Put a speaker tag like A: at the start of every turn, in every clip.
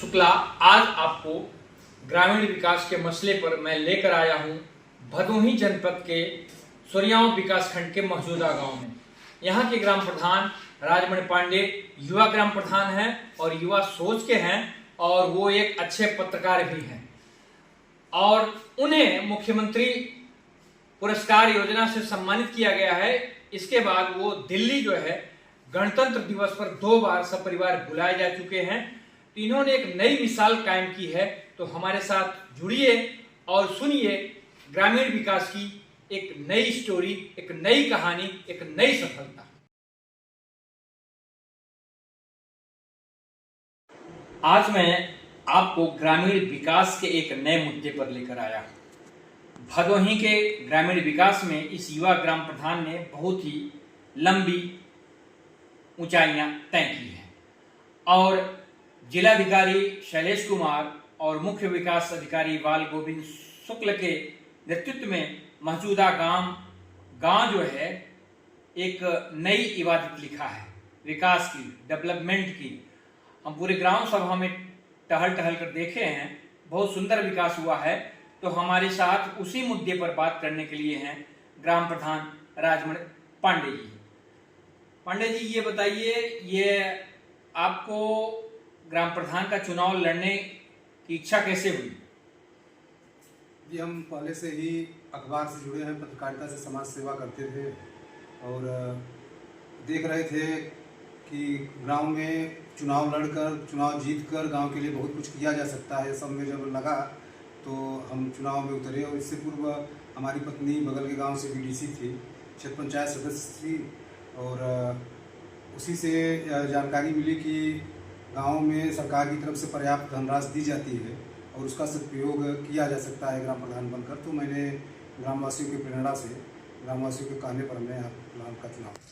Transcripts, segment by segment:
A: शुक्ला आज आपको ग्रामीण विकास के मसले पर मैं लेकर आया हूं भदोही जनपद के सोरियाओं विकासखंड के मौजूदा गांव में। यहां के ग्राम प्रधान राजमणि पांडे युवा ग्राम प्रधान हैं और युवा सोच के हैं और वो एक अच्छे पत्रकार भी हैं और उन्हें मुख्यमंत्री पुरस्कार योजना से सम्मानित किया गया है। इसके बाद वो दिल्ली जो है गणतंत्र दिवस पर 2 बार सपरिवार बुलाए जा चुके हैं। तो इन्होंने एक नई मिसाल कायम की है। तो हमारे साथ जुड़िए और सुनिए ग्रामीण विकास की एक नई स्टोरी, एक नई कहानी, एक नई सफलता। आज मैं आपको ग्रामीण विकास के एक नए मुद्दे पर लेकर आया। भदोही के ग्रामीण विकास में इस युवा ग्राम प्रधान ने बहुत ही लंबी ऊंचाइयां तय की हैं और जिलाधिकारी शैलेश कुमार और मुख्य विकास अधिकारी बाल गोविंद शुक्ल के नेतृत्व में मौजूदा गांव जो है एक नई इबादत लिखा है विकास की, डेवलपमेंट की। हम पूरे ग्राम सभा में टहल कर देखे हैं, बहुत सुंदर विकास हुआ है। तो हमारे साथ उसी मुद्दे पर बात करने के लिए हैं ग्राम प्रधान राजमणि पांडे जी। पांडे जी, ये बताइए, ये आपको ग्राम प्रधान का चुनाव लड़ने की इच्छा कैसे हुई?
B: जी, हम पहले से ही अखबार से जुड़े हैं, पत्रकारिता से समाज सेवा करते थे और देख रहे थे कि गांव में चुनाव लड़कर, चुनाव जीतकर गांव के लिए बहुत कुछ किया जा सकता है। सब में जब लगा तो हम चुनाव में उतरे। और इससे पूर्व हमारी पत्नी बगल के गांव से बीडीसी थी, क्षेत्र पंचायत सदस्य थी और उसी से जानकारी मिली कि गांव में सरकार की तरफ से पर्याप्त धनराशि दी जाती है और उसका सदुपयोग किया जा सकता है ग्राम प्रधान बनकर। तो मैंने ग्रामवासियों की प्रेरणा से, ग्रामवासियों के कहने पर मैं प्रधान का चुनाव।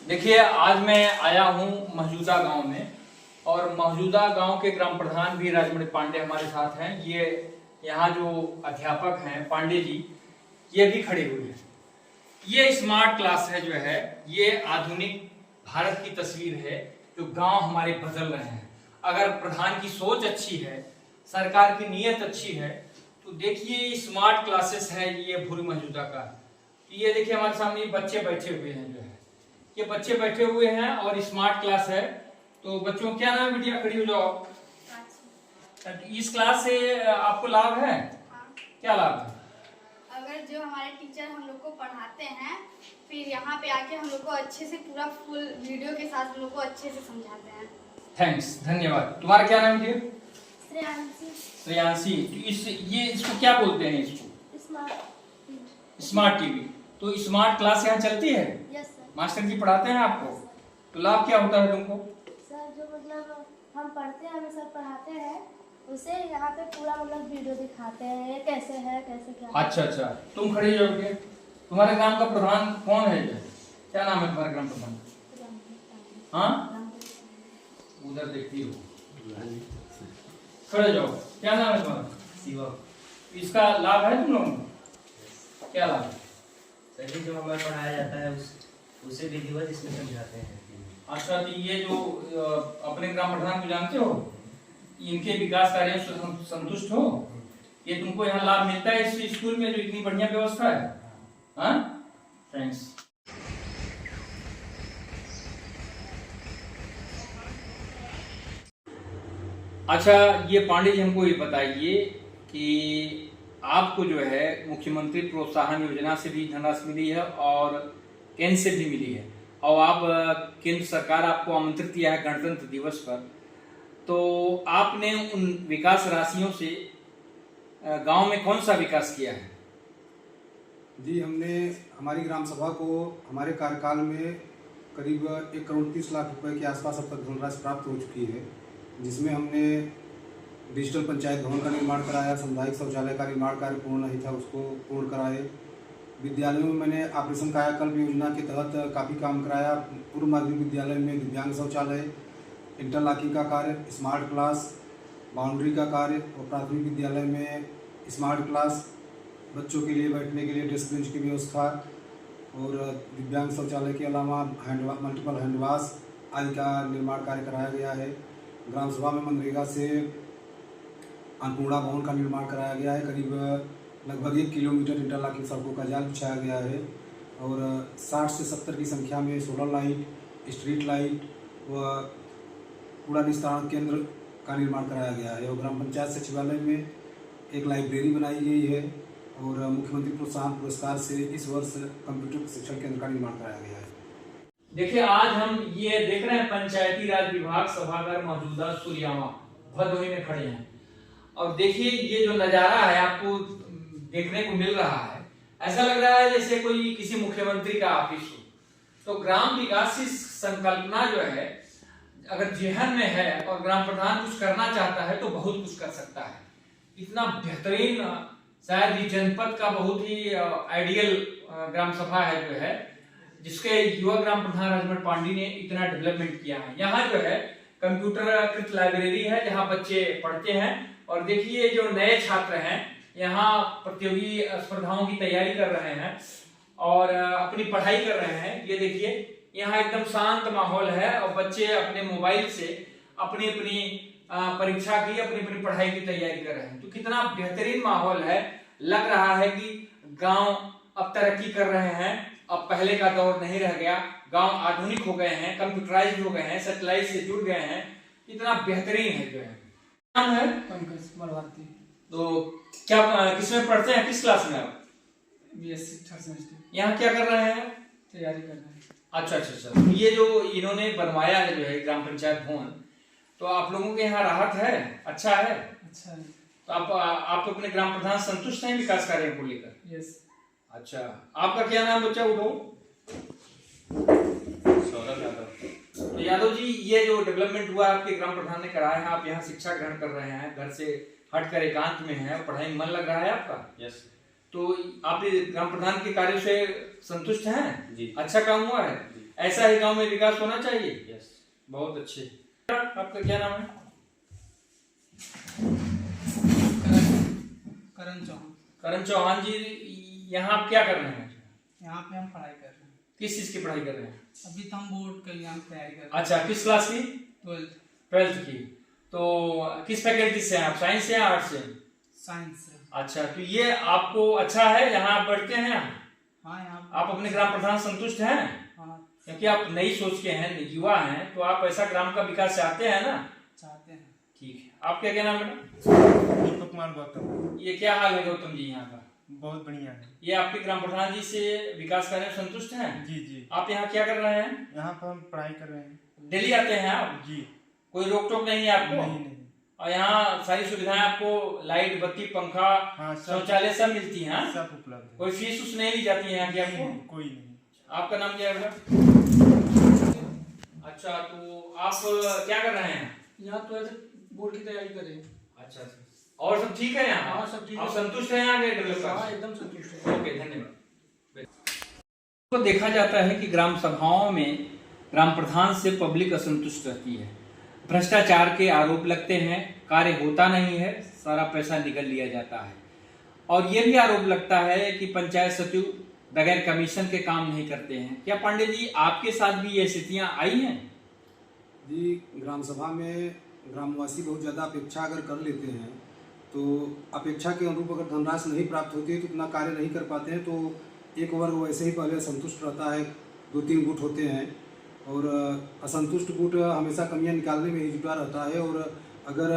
A: देखिए, आज मैं आया हूं मौजूदा गांव में और मौजूदा गांव के ग्राम प्रधान भी राजमणि पांडे हमारे साथ हैं। ये यहाँ जो अध्यापक हैं पांडे जी, ये भी खड़े हुए हैं। ये स्मार्ट क्लास है जो है, ये आधुनिक भारत की तस्वीर है जो गांव हमारे बदल रहे हैं। अगर प्रधान की सोच अच्छी है, सरकार की नीयत अच्छी है, तो देखिए स्मार्ट क्लासेस है ये भूरी मौजूदा का। ये देखिए हमारे सामने बच्चे बैठे हुए हैं जो है, ये बच्चे बैठे हुए हैं और स्मार्ट क्लास है। तो बच्चों, क्या नाम है? बिटिया खड़ी हो जाओ। इस क्लास से आपको लाभ है?
C: हाँ।
A: क्या लाभ है?
C: अगर जो हमारे टीचर हम लोग को पढ़ाते हैं, फिर यहाँ पे आके हम लोग को अच्छे से पूरा फुल वीडियो के साथ हम लोग को अच्छे से समझाते हैं।
A: थैंक्स, धन्यवाद। तुम्हारा क्या नाम है?
C: श्रेयांशी।
A: श्रेयांशी। इसको क्या बोलते हैं? इसको स्मार्ट टीवी। तो स्मार्ट क्लास यहाँ चलती है?
C: Yes sir.
A: मास्टर जी पढ़ाते हैं आपको? तो लाभ क्या होता है तुमको?
D: सर, जो मतलब हम पढ़ते हैं, हमें सर पढ़ाते हैं, उसे यहाँ पे पूरा मतलब वीडियो दिखाते हैं, ये कैसे है, कैसे क्या।
A: अच्छा, तुम खड़ी हो गए। तुम्हारे ग्राम का प्रधान कौन है? क्या नाम है तुम्हारे ग्राम प्रधान? हाँ, उधर देखती हो, खड़े जाओ। क्या नाम है तुम्हारा?
E: शिवा।
A: इसका लाभ है तुम लोगों को? क्या लाभ है?
E: सही जो हमें पढ़ाया जाता है उसे विधिवत इसमें समझाते हैं।
A: अच्छा, तो ये जो अपने ग्राम प्रधान को जानते हो, इनके विकास कार्यों से संतुष्ट हो? ये तुमको यहाँ लाभ मिलता है इस स्कूल में जो इतनी बढ़िया व्यवस्था है? हाँ, थैंक्स। अच्छा, ये पांडे जी, हमको ये बताइए कि आपको जो है मुख्यमंत्री प्रोत्साहन योजना से भी धनराशि मिली है और केंद्र से भी मिली है और आप केंद्र सरकार आपको आमंत्रित किया है गणतंत्र दिवस पर। तो आपने उन विकास राशियों से गांव में कौन सा विकास किया है?
B: जी, हमने हमारी ग्राम सभा को हमारे कार्यकाल में करीब 1 करोड़ 30 लाख रुपए के आसपास अब तक धनराशि प्राप्त हो चुकी है जिसमें हमने डिजिटल पंचायत भवन का निर्माण कराया, सामुदायिक शौचालय का निर्माण कार्य पूर्ण नहीं था उसको पूर्ण कराए। विद्यालयों में मैंने ऑपरेशन कायाकल्प योजना के तहत काफ़ी काम कराया। पूर्व माध्यमिक विद्यालय में दिव्यांग शौचालय, इंटरलॉकिंग का कार्य, स्मार्ट क्लास, बाउंड्री का कार्य और प्राथमिक विद्यालय में स्मार्ट क्लास, बच्चों के लिए बैठने के लिए डेस्क बेंच की व्यवस्था और दिव्यांग शौचालय के अलावा मल्टीपल हैंड वॉश आदि का निर्माण कार्य कराया गया है। ग्राम सभा में मनरेगा से अन्नपूर्णा भवन का निर्माण कराया गया है। करीब लगभग 1 किलोमीटर इंटरलॉकिंग सड़कों का जाल बिछाया गया है और 60 से 70 की संख्या में सोलर लाइट, स्ट्रीट लाइट व कूड़ा निस्तारण केंद्र का निर्माण कराया गया है। और ग्राम पंचायत सचिवालय में एक लाइब्रेरी बनाई गई है और मुख्यमंत्री प्रोत्साहन पुरस्कार से इस वर्ष कंप्यूटर प्रशिक्षण केंद्र का निर्माण कराया गया है।
A: देखिए, आज हम ये देख रहे हैं पंचायती राज विभाग सभागार मौजूदा सूर्यावा भदोही में खड़े हैं और देखिए ये जो नजारा है आपको देखने को मिल रहा है, ऐसा लग रहा है जैसे कोई किसी मुख्यमंत्री का ऑफिस हो। तो ग्राम विकास की संकल्पना जो है अगर जेहन में है और ग्राम प्रधान कुछ करना चाहता है तो बहुत कुछ कर सकता है। इतना बेहतरीन, शायद ये जनपद का बहुत ही आइडियल ग्राम सभा है जो है, जिसके युवा ग्राम प्रधान राजमल पांडे ने इतना डेवलपमेंट किया है। यहाँ जो है कंप्यूटरीकृत लाइब्रेरी है जहाँ बच्चे पढ़ते हैं और देखिए जो नए छात्र हैं यहाँ प्रतियोगी स्पर्धाओं की तैयारी कर रहे हैं और अपनी पढ़ाई कर रहे हैं। ये देखिए यहाँ एकदम शांत माहौल है और बच्चे अपने मोबाइल से अपनी अपनी परीक्षा की अपनी पढ़ाई की तैयारी कर रहे हैं। तो कितना बेहतरीन माहौल है, लग रहा है कि गांव अब तरक्की कर रहे हैं, अब पहले का दौर नहीं रह गया, गांव आधुनिक हो गए हैं, कंप्यूटराइज्ड हो गए हैं, सैटेलाइट से जुड़ गए हैं। इतना बेहतरीन है जो है। नाम है
F: पंकज मरवाती।
A: तो क्या किसमें पढ़ते हैं, किस क्लास में आप?
F: BSc third semester.
A: यहाँ क्या कर रहे हैं?
F: तैयारी कर रहे हैं।
A: अच्छा। तो ये जो इन्होंने बनवाया है जो है ग्राम पंचायत भवन, तो आप लोगों के यहाँ राहत है, अच्छा है?
F: अच्छा है।
A: तो आप अपने ग्राम प्रधान संतुष्ट हैं विकास कार्यों को लेकर?
F: यस।
A: अच्छा, आपका क्या नाम बच्चा? उठो। सौरभ यादव। तो यादव जी, ये जो डेवलपमेंट हुआ आपके ग्राम प्रधान ने कराया है, आप यहाँ शिक्षा ग्रहण कर रहे हैं, घर से हटकर एकांत में है, पढ़ाई में मन लग रहा है आपका?
G: यस।
A: तो आप ग्राम प्रधान के कार्य से संतुष्ट हैं?
G: जी।
A: अच्छा काम हुआ है? ऐसा ही गांव में विकास होना चाहिए।
G: यस।
A: बहुत अच्छे। आपका क्या नाम है?
F: करण चौहान।
A: करण चौहान जी, यहाँ आप क्या कर रहे हैं?
F: यहाँ पे हम पढ़ाई कर रहे हैं।
A: किस चीज की पढ़ाई कर रहे हैं?
F: अभी तो हम बोर्ड का एग्जाम तैयारी कर रहे हैं।
A: अच्छा, किस क्लास की?
F: 12th
A: की। तो किस फैकल्टी से हैं आप, साइंस से या आर्ट से?
F: साइंस से।
A: अच्छा, तो ये आपको अच्छा है, यहाँ आप बैठते हैं?
F: हाँ, यहाँ
A: आप अपने ग्राम प्रधान संतुष्ट हैं?
F: हाँ,
A: क्योंकि आप नई सोच के हैं, युवा हैं, तो आप ऐसा ग्राम का विकास चाहते हैं ना?
F: चाहते हैं।
A: ठीक है। आप क्या नाम बेटा?
G: दीपक कुमार गौतम।
A: ये क्या हाल है गौतम जी यहाँ का?
G: बहुत बढ़िया है।
A: ये आपके ग्राम प्रधान जी से विकास कार्य में संतुष्ट हैं?
G: जी।
A: आप यहाँ क्या कर रहे हैं?
G: यहाँ पर हम पढ़ाई कर रहे हैं।
A: डेली आते हैं आप?
G: जी।
A: कोई रोक टोक नहीं है आपको?
G: नहीं।
A: और यहाँ सारी सुविधाएं आपको, लाइट, बत्ती, पंखा,
G: हाँ,
A: शौचालय सब मिलती हैं?
G: सब उपलब्ध है।
A: कोई फीस उस नहीं ली जाती है यहाँ की आपको?
G: कोई नहीं।
A: आपका नाम क्या है बेटा? अच्छा, तो आप क्या कर रहे हैं?
F: यहाँ 12th बोर्ड की तैयारी कर रहे हैं।
A: अच्छा। और सब ठीक है यहाँ?
F: हाँ, सब ठीक है।
A: आप संतुष्ट हैं यहाँ के डेवलपमेंट?
F: हाँ, एकदम संतुष्ट है।
A: ओके, धन्यवाद। तो देखा जाता है कि ग्राम सभाओं में ग्राम प्रधान से पब्लिक असंतुष्ट रहती है, भ्रष्टाचार के आरोप लगते हैं, कार्य होता नहीं है, सारा पैसा निगल लिया जाता है और ये भी आरोप लगता है कि पंचायत सचिव बगैर कमीशन के काम नहीं करते हैं। क्या पांडे जी, आपके साथ भी ये स्थितियां आई हैं?
B: जी, ग्राम सभा में ग्रामवासी बहुत ज़्यादा अपेक्षा अगर कर लेते हैं तो अपेक्षा के अनुरूप अगर धनराशि नहीं प्राप्त होती है तो उतना कार्य नहीं कर पाते हैं, तो एक वर्ग वैसे ही पहले असंतुष्ट रहता है, 2-3 गुट होते हैं और असंतुष्ट गुट हमेशा कमियां निकालने में ही जुटा रहता है और अगर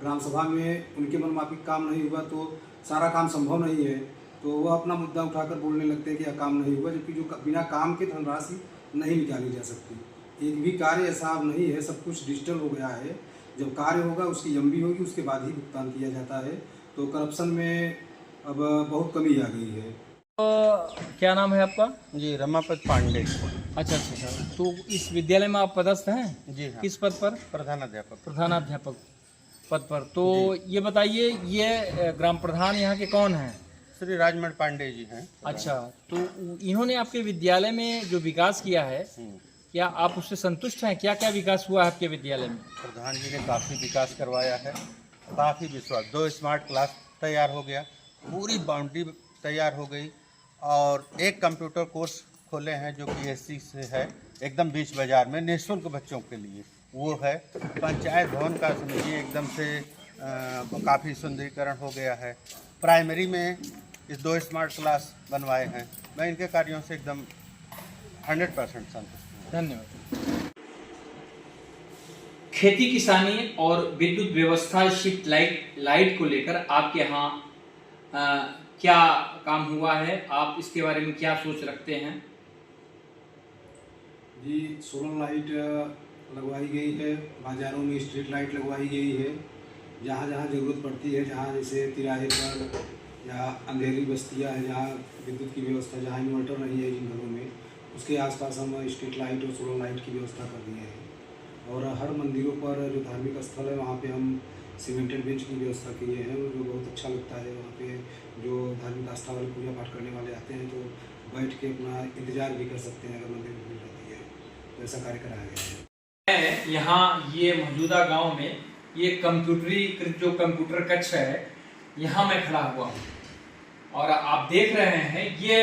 B: ग्राम सभा में उनके मनमाफिक काम नहीं हुआ तो सारा काम संभव नहीं है, तो वह अपना मुद्दा उठाकर बोलने लगते हैं कि यह काम नहीं हुआ, जबकि जो बिना काम के धनराशि नहीं निकाली जा सकती। एक भी कार्य ऐसा अब नहीं है, सब कुछ डिजिटल हो गया है। जब कार्य होगा उसकी एमबी होगी, उसके बाद ही भुगतान किया जाता है, तो करप्शन में अब बहुत कमी आ गई है।
A: क्या नाम है आपका?
G: जी, रमापत पांडे।
A: अच्छा अच्छा अच्छा। तो इस विद्यालय में आप पदस्थ हैं?
H: जी हाँ।
A: किस पद पर?
H: प्रधानाध्यापक।
A: प्रधानाध्यापक पद पर। तो ये बताइए, ये ग्राम प्रधान यहाँ के कौन हैं?
H: श्री राजमण पांडे जी हैं।
A: अच्छा, तो इन्होंने आपके विद्यालय में जो विकास किया है,
H: हम्म।
A: क्या आप उससे संतुष्ट हैं? क्या क्या विकास हुआ है आपके विद्यालय में?
H: प्रधान जी ने काफ़ी विकास करवाया है, काफ़ी विश्वास। 2 स्मार्ट क्लास तैयार हो गया, पूरी बाउंड्री तैयार हो गई, और एक कंप्यूटर कोर्स खोले हैं जो कि एससी से है, एकदम बीच बाजार में निःशुल्क बच्चों के लिए वो है। पंचायत भवन का समझिए एकदम से काफ़ी सुंदरीकरण हो गया है। प्राइमरी में इस 2 स्मार्ट क्लास बनवाए हैं। मैं इनके कार्यों से एकदम 100% संतुष्ट हूँ।
A: धन्यवाद। खेती किसानी और विद्युत व्यवस्था स्ट्रीट लाइट को लेकर आपके यहाँ क्या काम हुआ है? आप इसके बारे में क्या सोच रखते हैं?
B: जी, सोलर लाइट लगवाई गई है, बाज़ारों में स्ट्रीट लाइट लगवाई गई है। जहाँ जहाँ ज़रूरत पड़ती है, जहाँ जैसे तिराहे पर या अंधेरी बस्तियाँ हैं, जहाँ विद्युत की व्यवस्था, जहाँ इन्वर्टर नहीं है जिन घरों में, उसके आसपास हम स्ट्रीट लाइट और सोलर लाइट की व्यवस्था कर दिए हैं। और हर मंदिरों पर जो धार्मिक स्थल है वहाँ पे हम सीमेंटेड बेंच की व्यवस्था किए हैं, जो बहुत अच्छा लगता है। वहाँ पे जो धार्मिक आस्था वाले पूजा पाठ करने वाले आते हैं तो बैठ के अपना इंतजार भी कर सकते हैं अगर मंदिर में भीड़ रहती है, तो ऐसा कार्य कराया गया है।
A: यहाँ ये मौजूदा गांव में ये कंप्यूटरीकृत जो कंप्यूटर कक्ष है, यहाँ मैं खड़ा हुआ हूँ और आप देख रहे हैं ये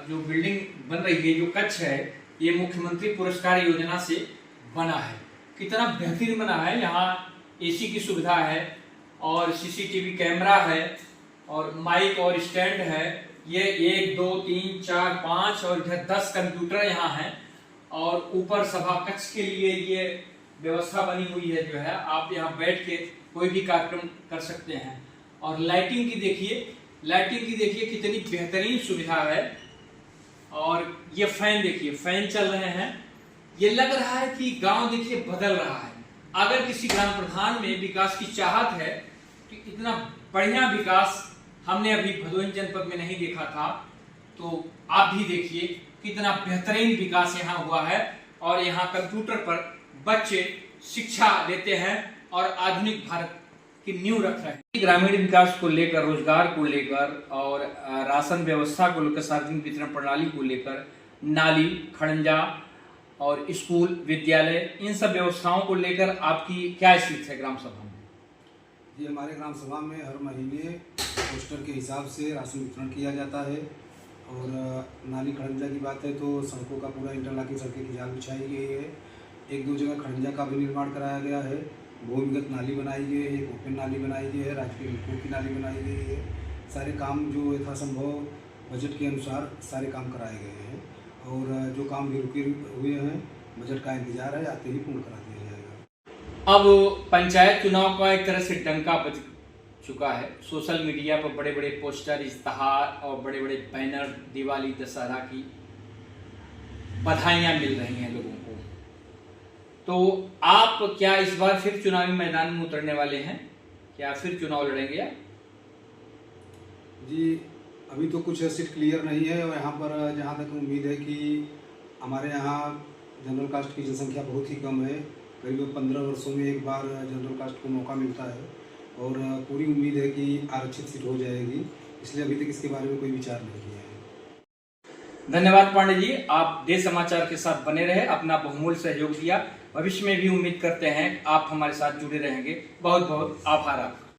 A: जो बिल्डिंग बन रही है, जो कक्ष है, ये मुख्यमंत्री पुरस्कार योजना से बना है। कितना बेहतरीन बना है। यहाँ एसी की सुविधा है और सीसीटीवी कैमरा है और माइक और स्टैंड है। ये 1 2 3 4 5 और इधर 10 कंप्यूटर यहाँ हैं और ऊपर सभा कक्ष के लिए ये व्यवस्था बनी हुई है। जो है आप यहाँ बैठ के कोई भी कार्यक्रम कर सकते हैं। और लाइटिंग की देखिए कितनी बेहतरीन सुविधा है। और ये फैन देखिए, फैन चल रहे हैं। ये लग रहा है कि गांव देखिए बदल रहा है। अगर किसी ग्राम प्रधान में विकास की चाहत है तो इतना बढ़िया विकास हमने अभी भदोही जनपद में नहीं देखा था। तो आप भी देखिए कितना बेहतरीन विकास यहाँ हुआ है और यहाँ कंप्यूटर पर बच्चे शिक्षा लेते हैं और आधुनिक भारत की नींव रख रहे हैं। ग्रामीण विकास को लेकर, रोजगार को लेकर और राशन व्यवस्था को लेकर, सार्वजनिक वितरण प्रणाली को लेकर, नाली, खड़ंजा और स्कूल, विद्यालय, इन सब व्यवस्थाओं को लेकर आपकी क्या स्थिति है ग्राम सभा में?
B: जी, हमारे ग्राम सभा में हर महीने पोस्टर के हिसाब से राशन वितरण किया जाता है। और नाली खड़ंजा की बात है तो सड़कों का पूरा इंटरलॉकिंग सड़कें की जाल बिछाई गई है। 1-2 जगह खड़ंजा का भी निर्माण कराया गया है। भूमिगत नाली बनाई गई है, एक ओपन नाली बनाई गई है, राजकीय मिट्टी की नाली बनाई गई है। सारे काम जो यथासंभव बजट के अनुसार सारे काम कराए गए हैं। और जो काम भी रुके हुए हैं, बजट का इंतजार है, आते ही पूर्ण करा दिया जाएगा।
A: अब पंचायत चुनाव का एक तरह से डंका बज चुका है। सोशल मीडिया पर बड़े बड़े पोस्टर, इश्तहार और बड़े बड़े बैनर, दिवाली, दशहरा की बधाइयां मिल रही हैं लोगों को। तो आप क्या इस बार फिर चुनावी मैदान में उतरने वाले हैं? क्या फिर चुनाव लड़ेंगे आप?
B: जी, अभी तो कुछ सीट क्लियर नहीं है। और यहाँ पर जहाँ तक उम्मीद है कि हमारे यहाँ जनरल कास्ट की जनसंख्या बहुत ही कम है। करीब 15 वर्षों में एक बार जनरल कास्ट को मौका मिलता है और पूरी उम्मीद है कि आरक्षित सीट हो जाएगी। इसलिए अभी तक इसके बारे में कोई विचार नहीं किया है।
A: धन्यवाद पांडे जी, आप देश समाचार के साथ बने रहे, अपना बहुमूल्य सहयोग दिया। भविष्य में भी उम्मीद करते हैं आप हमारे साथ जुड़े रहेंगे। बहुत बहुत आभार आपका।